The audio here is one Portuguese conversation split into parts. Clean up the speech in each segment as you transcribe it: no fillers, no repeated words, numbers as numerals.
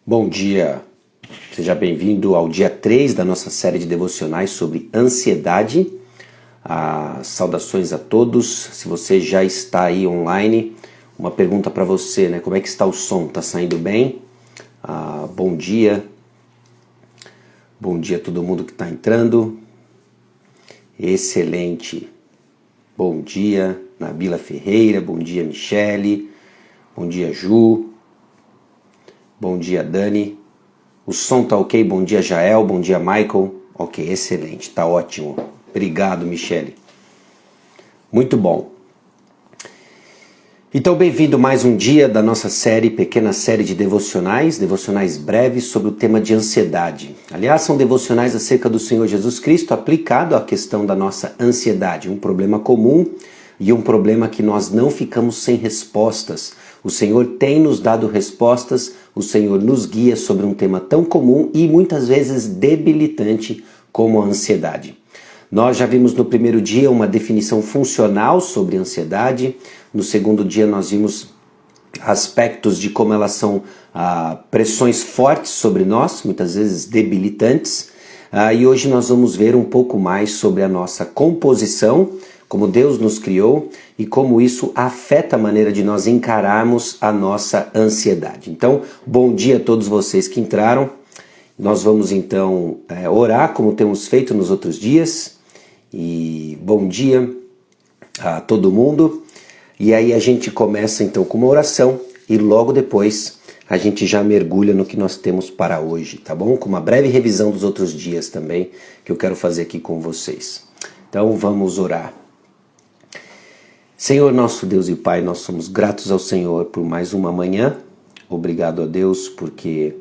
Bom dia, seja bem-vindo ao dia 3 da nossa série de devocionais sobre ansiedade. Saudações a todos. Se você já está aí online, uma pergunta para você, né? Como é que está o som? Está saindo bem? Bom dia. Bom dia a todo mundo que está entrando. Excelente. Bom dia, Nabila Ferreira. Bom dia, Michele. Bom dia, Ju. Bom dia, Dani. O som tá ok? Bom dia, Jael. Bom dia, Michael. Ok, excelente. Tá ótimo. Obrigado, Michele. Muito bom. Então, bem-vindo mais um dia da nossa pequena série de devocionais breves sobre o tema de ansiedade. Aliás, são devocionais acerca do Senhor Jesus Cristo aplicado à questão da nossa ansiedade, um problema comum e um problema que nós não ficamos sem respostas. O Senhor tem nos dado respostas, o Senhor nos guia sobre um tema tão comum e muitas vezes debilitante como a ansiedade. Nós já vimos no primeiro dia uma definição funcional sobre ansiedade, no segundo dia nós vimos aspectos de como elas são pressões fortes sobre nós, muitas vezes debilitantes, e hoje nós vamos ver um pouco mais sobre a nossa composição, como Deus nos criou e como isso afeta a maneira de nós encararmos a nossa ansiedade. Então, bom dia a todos vocês que entraram. Nós vamos então orar como temos feito nos outros dias. E bom dia a todo mundo. E aí a gente começa então com uma oração e logo depois a gente já mergulha no que nós temos para hoje, tá bom? Com uma breve revisão dos outros dias também que eu quero fazer aqui com vocês. Então vamos orar. Senhor, nosso Deus e Pai, nós somos gratos ao Senhor por mais uma manhã. Obrigado a Deus porque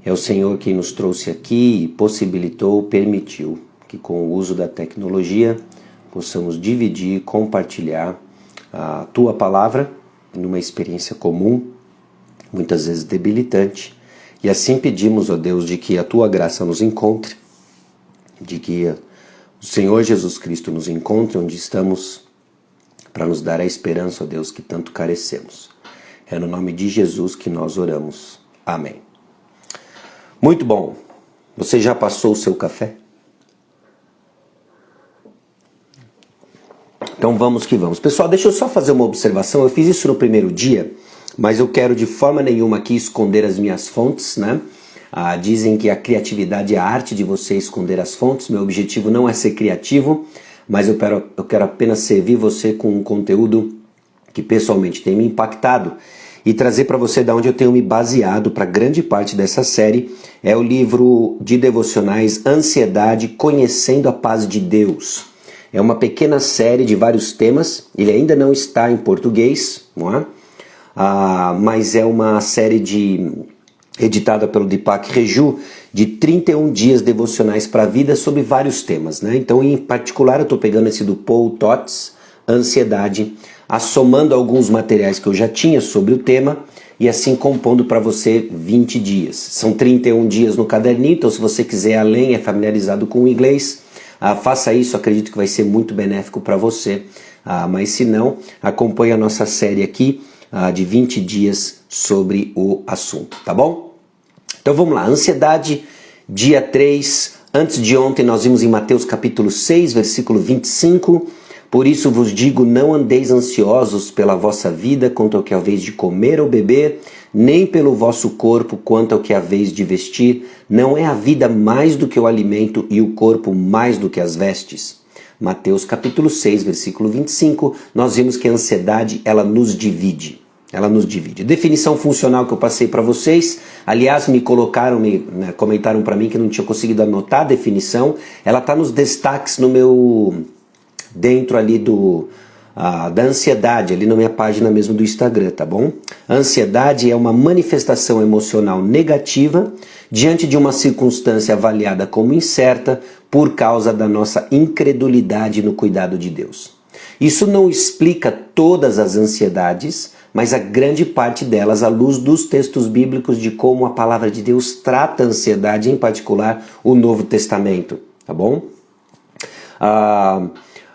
é o Senhor quem nos trouxe aqui e possibilitou, permitiu que com o uso da tecnologia possamos dividir, compartilhar a Tua Palavra numa experiência comum, muitas vezes debilitante. E assim pedimos, ó Deus, de que a Tua graça nos encontre, de que o Senhor Jesus Cristo nos encontre onde estamos, para nos dar a esperança, ó Deus, que tanto carecemos. É no nome de Jesus que nós oramos. Amém. Muito bom. Você já passou o seu café? Então vamos que vamos. Pessoal, deixa eu só fazer uma observação. Eu fiz isso no primeiro dia, mas eu quero de forma nenhuma aqui esconder as minhas fontes, né? Dizem que a criatividade é a arte de você esconder as fontes. Meu objetivo não é ser criativo, mas eu quero apenas servir você com um conteúdo que pessoalmente tem me impactado e trazer para você de onde eu tenho me baseado para grande parte dessa série. É o livro de devocionais Ansiedade, Conhecendo a Paz de Deus. É uma pequena série de vários temas, ele ainda não está em português, não é? Mas é uma série editada pelo Deepak Reju, de 31 dias devocionais para a vida sobre vários temas, né? Então, em particular, eu estou pegando esse do Paul Tots, Ansiedade, assomando alguns materiais que eu já tinha sobre o tema e assim compondo para você 20 dias. São 31 dias no caderninho, então se você quiser além, é familiarizado com o inglês, faça isso, acredito que vai ser muito benéfico para você. Mas se não, acompanhe a nossa série aqui de 20 dias sobre o assunto, tá bom? Então vamos lá, ansiedade, dia 3, antes de ontem nós vimos em Mateus capítulo 6, versículo 25, por isso vos digo, não andeis ansiosos pela vossa vida quanto ao que haveis de comer ou beber, nem pelo vosso corpo quanto ao que haveis de vestir, não é a vida mais do que o alimento e o corpo mais do que as vestes. Mateus capítulo 6, versículo 25, nós vimos que a ansiedade, ela nos divide. Ela nos divide. Definição funcional que eu passei para vocês, aliás, comentaram para mim que não tinha conseguido anotar a definição, ela está nos destaques dentro ali da ansiedade, ali na minha página mesmo do Instagram, tá bom? A ansiedade é uma manifestação emocional negativa diante de uma circunstância avaliada como incerta por causa da nossa incredulidade no cuidado de Deus. Isso não explica todas as ansiedades, mas a grande parte delas à luz dos textos bíblicos de como a palavra de Deus trata a ansiedade, em particular o Novo Testamento, tá bom?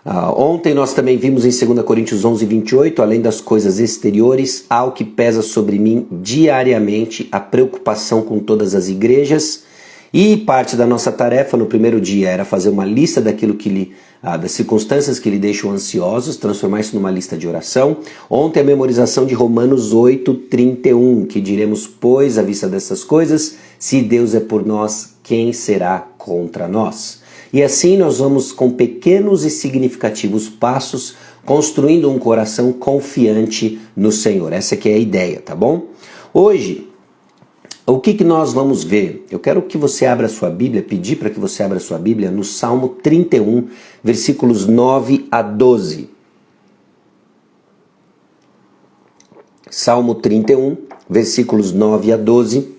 Ontem nós também vimos em 2 Coríntios 11, 28, além das coisas exteriores, há o que pesa sobre mim diariamente, a preocupação com todas as igrejas. E parte da nossa tarefa no primeiro dia era fazer uma lista das circunstâncias que lhe deixam ansiosos, transformar isso numa lista de oração. Ontem a memorização de Romanos 8, 31, que diremos, pois, à vista dessas coisas, se Deus é por nós, quem será contra nós? E assim nós vamos com pequenos e significativos passos construindo um coração confiante no Senhor. Essa que é a ideia, tá bom? Hoje, o que nós vamos ver? Eu quero que você abra a sua Bíblia, pedir para que você abra a sua Bíblia no Salmo 31, versículos 9 a 12. Salmo 31, versículos 9 a 12.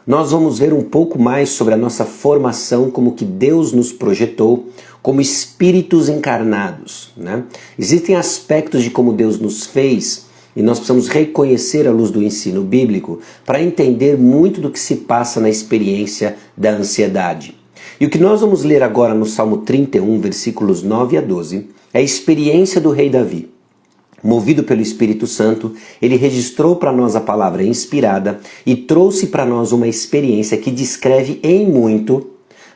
Nós vamos ver um pouco mais sobre a nossa formação, como que Deus nos projetou como espíritos encarnados, né? Existem aspectos de como Deus nos fez e nós precisamos reconhecer à luz do ensino bíblico para entender muito do que se passa na experiência da ansiedade. E o que nós vamos ler agora no Salmo 31, versículos 9 a 12, é a experiência do rei Davi. Movido pelo Espírito Santo, ele registrou para nós a palavra inspirada e trouxe para nós uma experiência que descreve em muito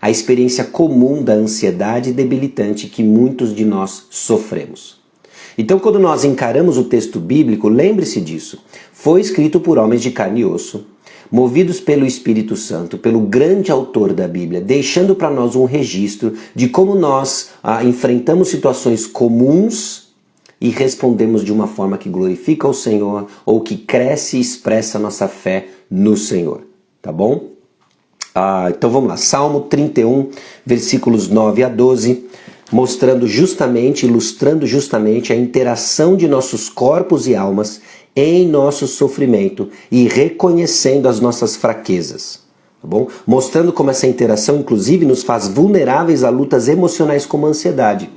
a experiência comum da ansiedade debilitante que muitos de nós sofremos. Então, quando nós encaramos o texto bíblico, lembre-se disso. Foi escrito por homens de carne e osso, movidos pelo Espírito Santo, pelo grande autor da Bíblia, deixando para nós um registro de como nós enfrentamos situações comuns e respondemos de uma forma que glorifica o Senhor ou que cresce e expressa a nossa fé no Senhor, tá bom? Então vamos lá, Salmo 31, versículos 9 a 12, ilustrando justamente a interação de nossos corpos e almas em nosso sofrimento e reconhecendo as nossas fraquezas, tá bom? Mostrando como essa interação, inclusive, nos faz vulneráveis a lutas emocionais como a ansiedade.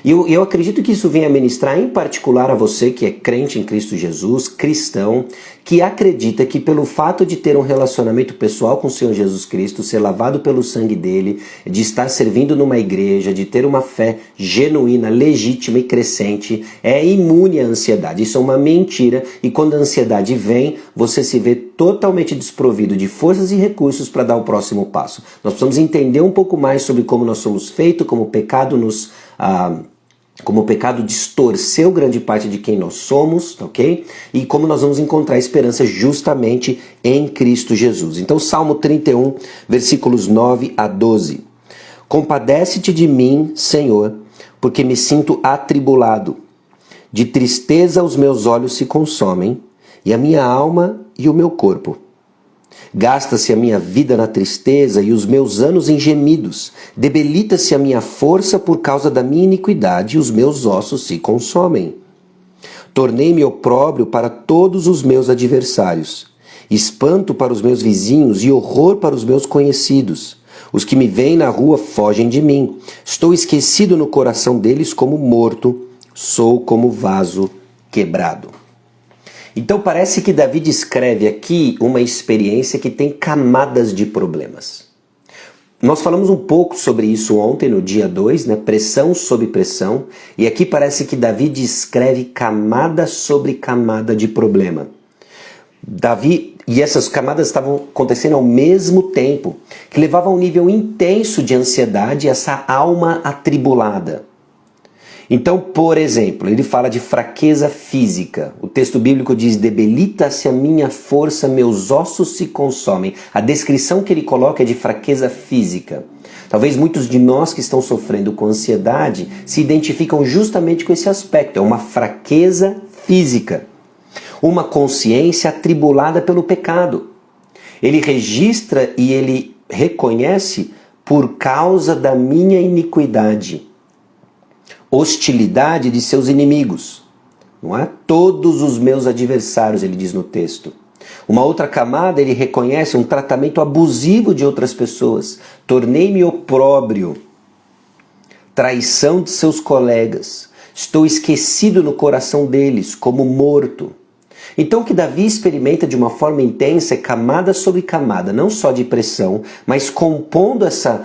E eu acredito que isso venha ministrar em particular a você que é crente em Cristo Jesus, cristão, que acredita que pelo fato de ter um relacionamento pessoal com o Senhor Jesus Cristo, ser lavado pelo sangue dele, de estar servindo numa igreja, de ter uma fé genuína, legítima e crescente, é imune à ansiedade. Isso é uma mentira e quando a ansiedade vem, você se vê totalmente desprovido de forças e recursos para dar o próximo passo. Nós precisamos entender um pouco mais sobre como nós somos feitos, como o pecado distorceu grande parte de quem nós somos, ok? E como nós vamos encontrar esperança justamente em Cristo Jesus. Então, Salmo 31, versículos 9 a 12. Compadece-te de mim, Senhor, porque me sinto atribulado. De tristeza os meus olhos se consomem, e a minha alma e o meu corpo. Gasta-se a minha vida na tristeza e os meus anos em gemidos. Debilita-se a minha força por causa da minha iniquidade e os meus ossos se consomem. Tornei-me opróbrio para todos os meus adversários. Espanto para os meus vizinhos e horror para os meus conhecidos. Os que me veem na rua fogem de mim. Estou esquecido no coração deles como morto. Sou como vaso quebrado. Então parece que Davi descreve aqui uma experiência que tem camadas de problemas. Nós falamos um pouco sobre isso ontem, no dia 2, né? Pressão sobre pressão. E aqui parece que Davi descreve camada sobre camada de problema. E essas camadas estavam acontecendo ao mesmo tempo, que levava a um nível intenso de ansiedade, essa alma atribulada. Então, por exemplo, ele fala de fraqueza física. O texto bíblico diz, debilita-se a minha força, meus ossos se consomem. A descrição que ele coloca é de fraqueza física. Talvez muitos de nós que estão sofrendo com ansiedade se identificam justamente com esse aspecto. É uma fraqueza física. Uma consciência atribulada pelo pecado. Ele registra e ele reconhece por causa da minha iniquidade. Hostilidade de seus inimigos. Não é? Todos os meus adversários, ele diz no texto. Uma outra camada, ele reconhece um tratamento abusivo de outras pessoas. Tornei-me opróbrio. Traição de seus colegas. Estou esquecido no coração deles, como morto. Então o que Davi experimenta de uma forma intensa é camada sobre camada, não só de pressão, mas compondo essa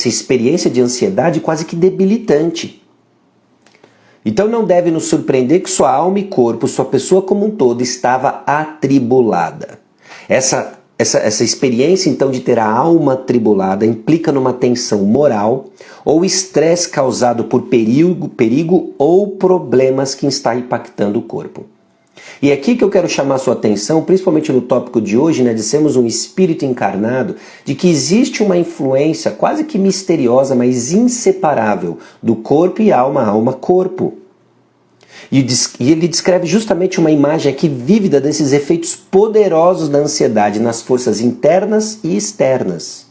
experiência de ansiedade quase que debilitante. Então não deve nos surpreender que sua alma e corpo, sua pessoa como um todo, estava atribulada. Essa experiência, então, de ter a alma atribulada implica numa tensão moral ou estresse causado por perigo ou problemas que está impactando o corpo. E é aqui que eu quero chamar a sua atenção, principalmente no tópico de hoje, de sermos um espírito encarnado, de que existe uma influência quase que misteriosa, mas inseparável, do corpo e alma, alma-corpo. E ele descreve justamente uma imagem aqui vívida desses efeitos poderosos da ansiedade nas forças internas e externas.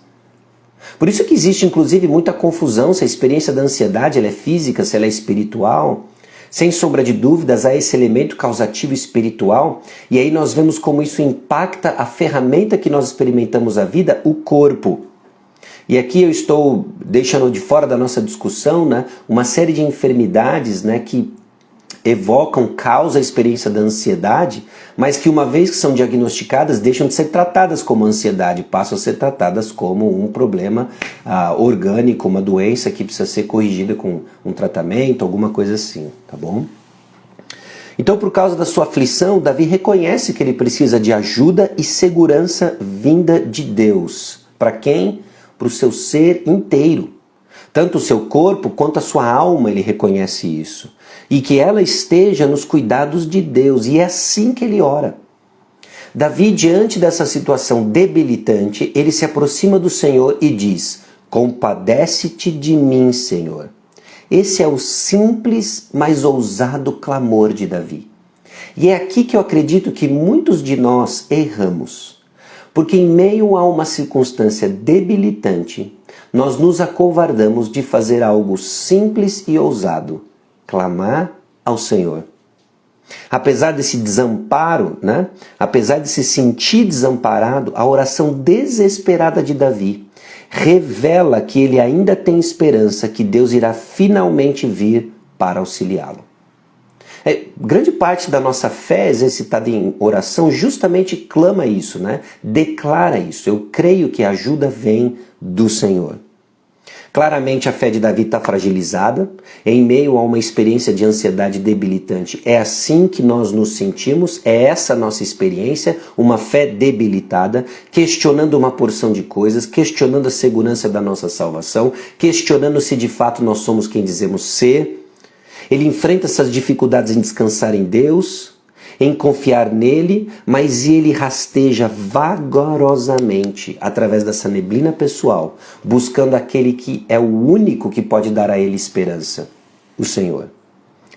Por isso que existe inclusive muita confusão se a experiência da ansiedade ela é física, se ela é espiritual. Sem sombra de dúvidas, há esse elemento causativo espiritual, e aí nós vemos como isso impacta a ferramenta que nós experimentamos a vida, o corpo. E aqui eu estou deixando de fora da nossa discussão uma série de enfermidades que evocam, causam a experiência da ansiedade, mas que uma vez que são diagnosticadas, deixam de ser tratadas como ansiedade, passam a ser tratadas como um problema orgânico, uma doença que precisa ser corrigida com um tratamento, alguma coisa assim, tá bom? Então, por causa da sua aflição, Davi reconhece que ele precisa de ajuda e segurança vinda de Deus. Para quem? Para o seu ser inteiro. Tanto o seu corpo quanto a sua alma, ele reconhece isso. E que ela esteja nos cuidados de Deus. E é assim que ele ora. Davi, diante dessa situação debilitante, ele se aproxima do Senhor e diz: compadece-te de mim, Senhor. Esse é o simples, mas ousado clamor de Davi. E é aqui que eu acredito que muitos de nós erramos. Porque em meio a uma circunstância debilitante, nós nos acovardamos de fazer algo simples e ousado: clamar ao Senhor. Apesar desse desamparo, apesar de se sentir desamparado, a oração desesperada de Davi revela que ele ainda tem esperança que Deus irá finalmente vir para auxiliá-lo. Grande parte da nossa fé exercitada em oração justamente clama isso, declara isso. Eu creio que a ajuda vem do Senhor. Claramente a fé de Davi está fragilizada, em meio a uma experiência de ansiedade debilitante. É assim que nós nos sentimos, é essa a nossa experiência, uma fé debilitada, questionando uma porção de coisas, questionando a segurança da nossa salvação, questionando se de fato nós somos quem dizemos ser. Ele enfrenta essas dificuldades em descansar em Deus, em confiar nele, mas ele rasteja vagarosamente através dessa neblina pessoal, buscando aquele que é o único que pode dar a ele esperança, o Senhor.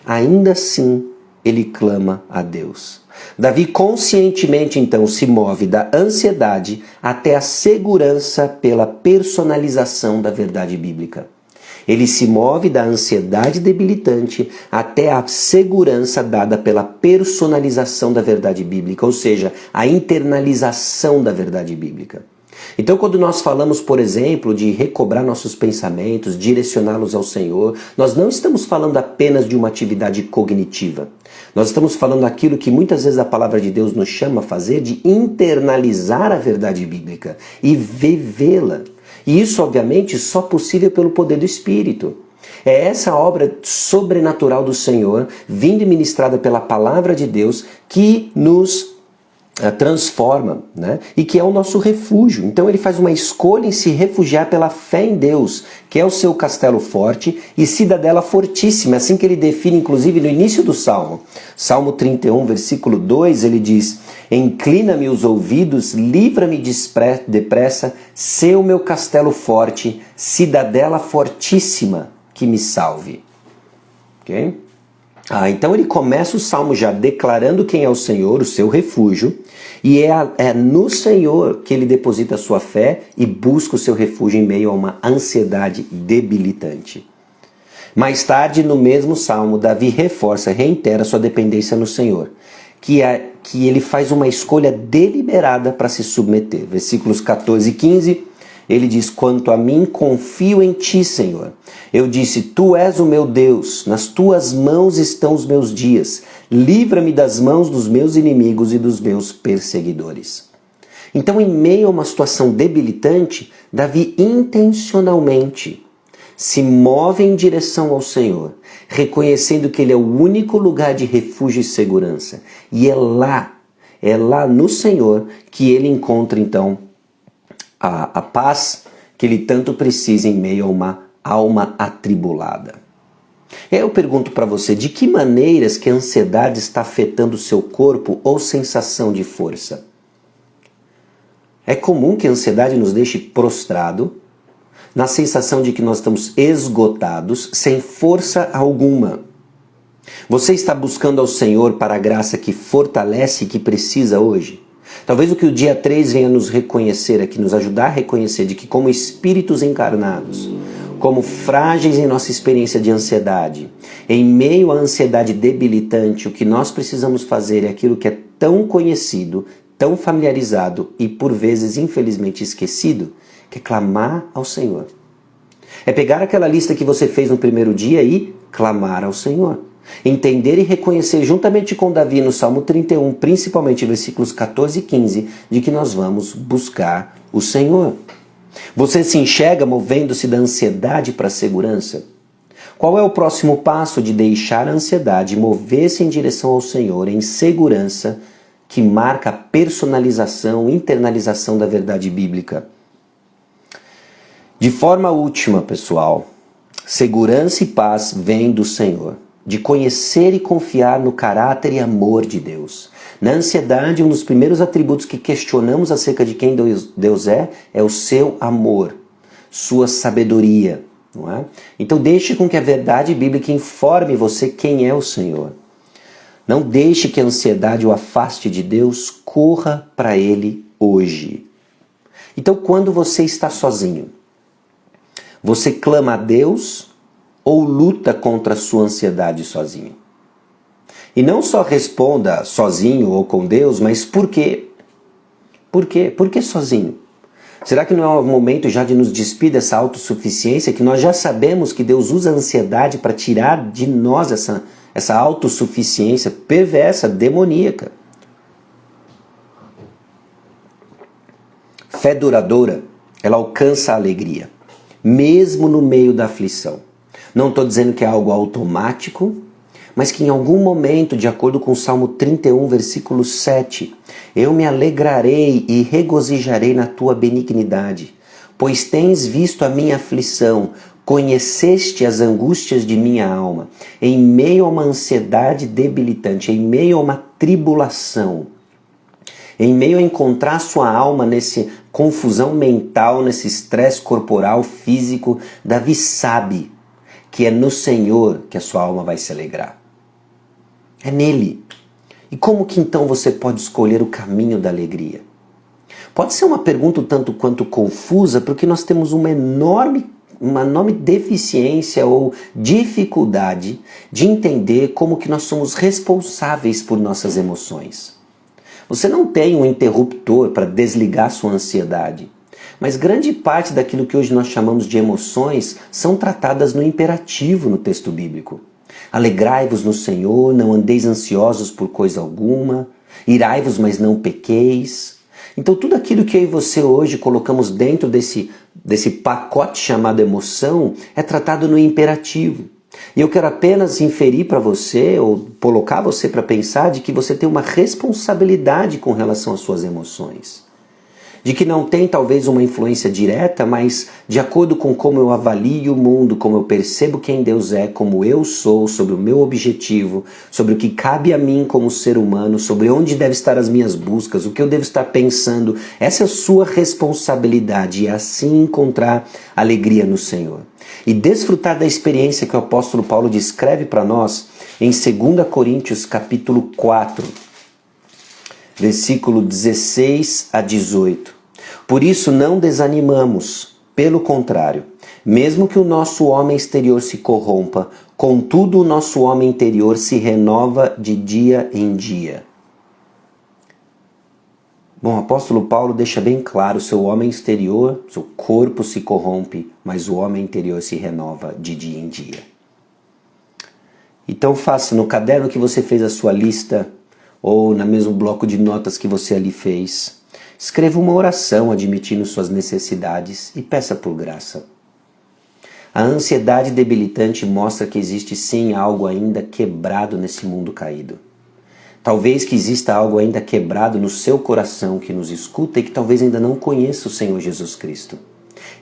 Ainda assim, ele clama a Deus. Davi conscientemente então se move da ansiedade até a segurança pela personalização da verdade bíblica. Ele se move da ansiedade debilitante até a segurança dada pela personalização da verdade bíblica, ou seja, a internalização da verdade bíblica. Então, quando nós falamos, por exemplo, de recobrar nossos pensamentos, direcioná-los ao Senhor, nós não estamos falando apenas de uma atividade cognitiva. Nós estamos falando daquilo que muitas vezes a palavra de Deus nos chama a fazer, de internalizar a verdade bíblica e vivê-la. E isso, obviamente, só possível pelo poder do Espírito. É essa obra sobrenatural do Senhor, vinda e ministrada pela palavra de Deus, que nos transforma, e que é o nosso refúgio. Então ele faz uma escolha em se refugiar pela fé em Deus, que é o seu castelo forte e cidadela fortíssima, assim que ele define inclusive no início do Salmo. Salmo 31, versículo 2, ele diz: inclina-me os ouvidos, livra-me depressa, sê o meu castelo forte, cidadela fortíssima, que me salve. Ok? Então ele começa o Salmo já declarando quem é o Senhor, o seu refúgio, e é no Senhor que ele deposita a sua fé e busca o seu refúgio em meio a uma ansiedade debilitante. Mais tarde, no mesmo Salmo, Davi reitera sua dependência no Senhor, que ele faz uma escolha deliberada para se submeter. Versículos 14 e 15, ele diz: quanto a mim, confio em ti, Senhor. Eu disse: tu és o meu Deus, nas tuas mãos estão os meus dias. Livra-me das mãos dos meus inimigos e dos meus perseguidores. Então, em meio a uma situação debilitante, Davi intencionalmente se move em direção ao Senhor, reconhecendo que Ele é o único lugar de refúgio e segurança. E é lá no Senhor que ele encontra então a paz que ele tanto precisa em meio a uma alma atribulada. Eu pergunto para você, de que maneiras que a ansiedade está afetando o seu corpo ou sensação de força? É comum que a ansiedade nos deixe prostrado, na sensação de que nós estamos esgotados, sem força alguma. Você está buscando ao Senhor para a graça que fortalece e que precisa hoje? Talvez o que o dia 3 venha nos reconhecer aqui, nos ajudar a reconhecer de que como espíritos encarnados, como frágeis em nossa experiência de ansiedade, em meio à ansiedade debilitante, o que nós precisamos fazer é aquilo que é tão conhecido, tão familiarizado e por vezes infelizmente esquecido, que é clamar ao Senhor. É pegar aquela lista que você fez no primeiro dia e clamar ao Senhor. Entender e reconhecer juntamente com Davi no Salmo 31, principalmente versículos 14 e 15, de que nós vamos buscar o Senhor. Você se enxerga movendo-se da ansiedade para a segurança? Qual é o próximo passo de deixar a ansiedade e mover-se em direção ao Senhor em segurança, que marca a personalização, internalização da verdade bíblica? De forma última, pessoal, segurança e paz vêm do Senhor, de conhecer e confiar no caráter e amor de Deus. Na ansiedade, um dos primeiros atributos que questionamos acerca de quem Deus é o seu amor, sua sabedoria, não é? Então deixe com que a verdade bíblica informe você quem é o Senhor. Não deixe que a ansiedade o afaste de Deus, corra para Ele hoje. Então quando você está sozinho, você clama a Deus ou luta contra a sua ansiedade sozinho? E não só responda sozinho ou com Deus, mas por quê? Por quê? Por que sozinho? Será que não é o momento já de nos despir dessa autossuficiência, que nós já sabemos que Deus usa a ansiedade para tirar de nós essa autossuficiência perversa, demoníaca? Fé duradoura, ela alcança a alegria, mesmo no meio da aflição. Não estou dizendo que é algo automático, mas que em algum momento, de acordo com o Salmo 31, versículo 7, eu me alegrarei e regozijarei na tua benignidade, pois tens visto a minha aflição, conheceste as angústias de minha alma, em meio a uma ansiedade debilitante, em meio a uma tribulação, em meio a encontrar sua alma nessa confusão mental, nesse estresse corporal, físico, Davi sabe que é no Senhor que a sua alma vai se alegrar. É nele. E como que então você pode escolher o caminho da alegria? Pode ser uma pergunta um tanto quanto confusa, porque nós temos uma enorme deficiência ou dificuldade de entender como que nós somos responsáveis por nossas emoções. Você não tem um interruptor para desligar sua ansiedade. Mas grande parte daquilo que hoje nós chamamos de emoções são tratadas no imperativo no texto bíblico. Alegrai-vos no Senhor, não andeis ansiosos por coisa alguma, irai-vos, mas não pequeis. Então tudo aquilo que eu e você hoje colocamos dentro desse pacote chamado emoção é tratado no imperativo. E eu quero apenas inferir para você, ou colocar você para pensar, de que você tem uma responsabilidade com relação às suas emoções. De que não tem talvez uma influência direta, mas de acordo com como eu avalio o mundo, como eu percebo quem Deus é, como eu sou, sobre o meu objetivo, sobre o que cabe a mim como ser humano, sobre onde devem estar as minhas buscas, o que eu devo estar pensando, essa é a sua responsabilidade, e assim encontrar alegria no Senhor. E desfrutar da experiência que o apóstolo Paulo descreve para nós em 2 Coríntios capítulo 4, versículo 16 a 18. Por isso não desanimamos, pelo contrário, mesmo que o nosso homem exterior se corrompa, contudo o nosso homem interior se renova de dia em dia. Bom, o apóstolo Paulo deixa bem claro, seu homem exterior, seu corpo se corrompe, mas o homem interior se renova de dia em dia. Então faça no caderno que você fez a sua lista, ou no mesmo bloco de notas que você ali fez, escreva uma oração admitindo suas necessidades e peça por graça. A ansiedade debilitante mostra que existe sim algo ainda quebrado nesse mundo caído. Talvez que exista algo ainda quebrado no seu coração que nos escuta e que talvez ainda não conheça o Senhor Jesus Cristo.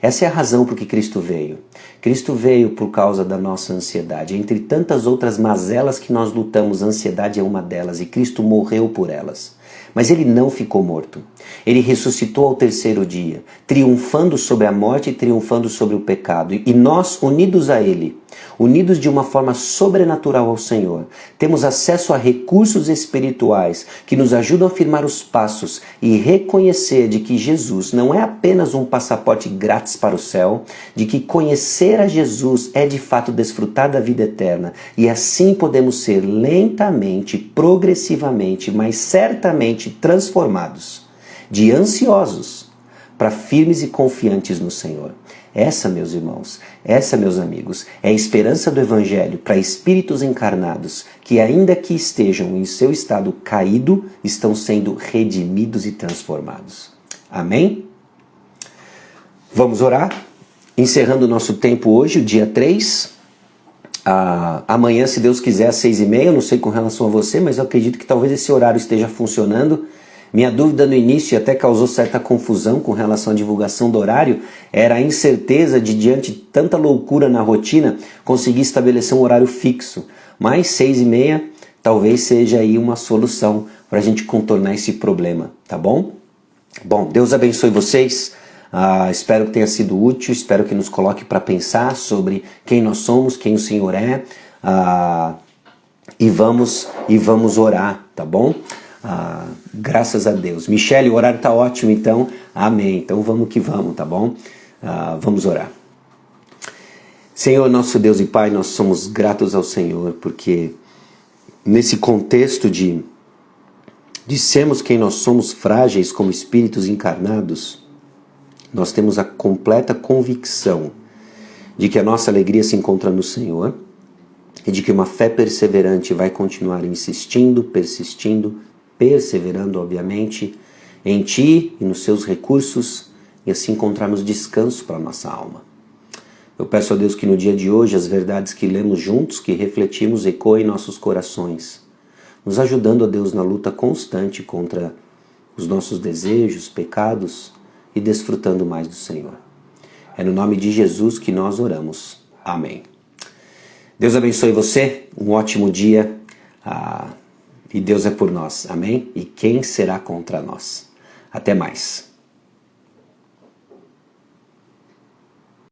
Essa é a razão por que Cristo veio. Cristo veio por causa da nossa ansiedade. Entre tantas outras mazelas que nós lutamos, a ansiedade é uma delas e Cristo morreu por elas. Mas ele não ficou morto. Ele ressuscitou ao terceiro dia, triunfando sobre a morte e triunfando sobre o pecado. E nós, unidos a ele, unidos de uma forma sobrenatural ao Senhor, temos acesso a recursos espirituais que nos ajudam a firmar os passos e reconhecer de que Jesus não é apenas um passaporte grátis para o céu, de que conhecer a Jesus é de fato desfrutar da vida eterna e assim podemos ser lentamente, progressivamente, mas certamente transformados de ansiosos para firmes e confiantes no Senhor. Essa, meus irmãos, essa, meus amigos, é a esperança do Evangelho para espíritos encarnados que, ainda que estejam em seu estado caído, estão sendo redimidos e transformados. Amém? Vamos orar? Encerrando o nosso tempo hoje, o dia 3. Amanhã, se Deus quiser, às 6h30, eu não sei com relação a você, mas eu acredito que talvez esse horário esteja funcionando. Minha dúvida no início, e até causou certa confusão com relação à divulgação do horário, era a incerteza de, diante de tanta loucura na rotina, conseguir estabelecer um horário fixo. Mas 6h30 talvez seja aí uma solução para a gente contornar esse problema, tá bom? Bom, Deus abençoe vocês. Espero que tenha sido útil, espero que nos coloque para pensar sobre quem nós somos, quem o Senhor é, e vamos orar, tá bom? Graças a Deus. Michele, o horário está ótimo, então amém. Então vamos que vamos, tá bom? Vamos orar. Senhor, nosso Deus e Pai, nós somos gratos ao Senhor, porque nesse contexto de sermos quem nós somos, frágeis como espíritos encarnados, nós temos a completa convicção de que a nossa alegria se encontra no Senhor e de que uma fé perseverante vai continuar insistindo, perseverando, obviamente, em Ti e nos Seus recursos e assim encontrarmos descanso para a nossa alma. Eu peço a Deus que no dia de hoje as verdades que lemos juntos, que refletimos, ecoem em nossos corações, nos ajudando, a Deus, na luta constante contra os nossos desejos, pecados e desfrutando mais do Senhor. É no nome de Jesus que nós oramos. Amém. Deus abençoe você, um ótimo dia. E Deus é por nós, amém? E quem será contra nós? Até mais.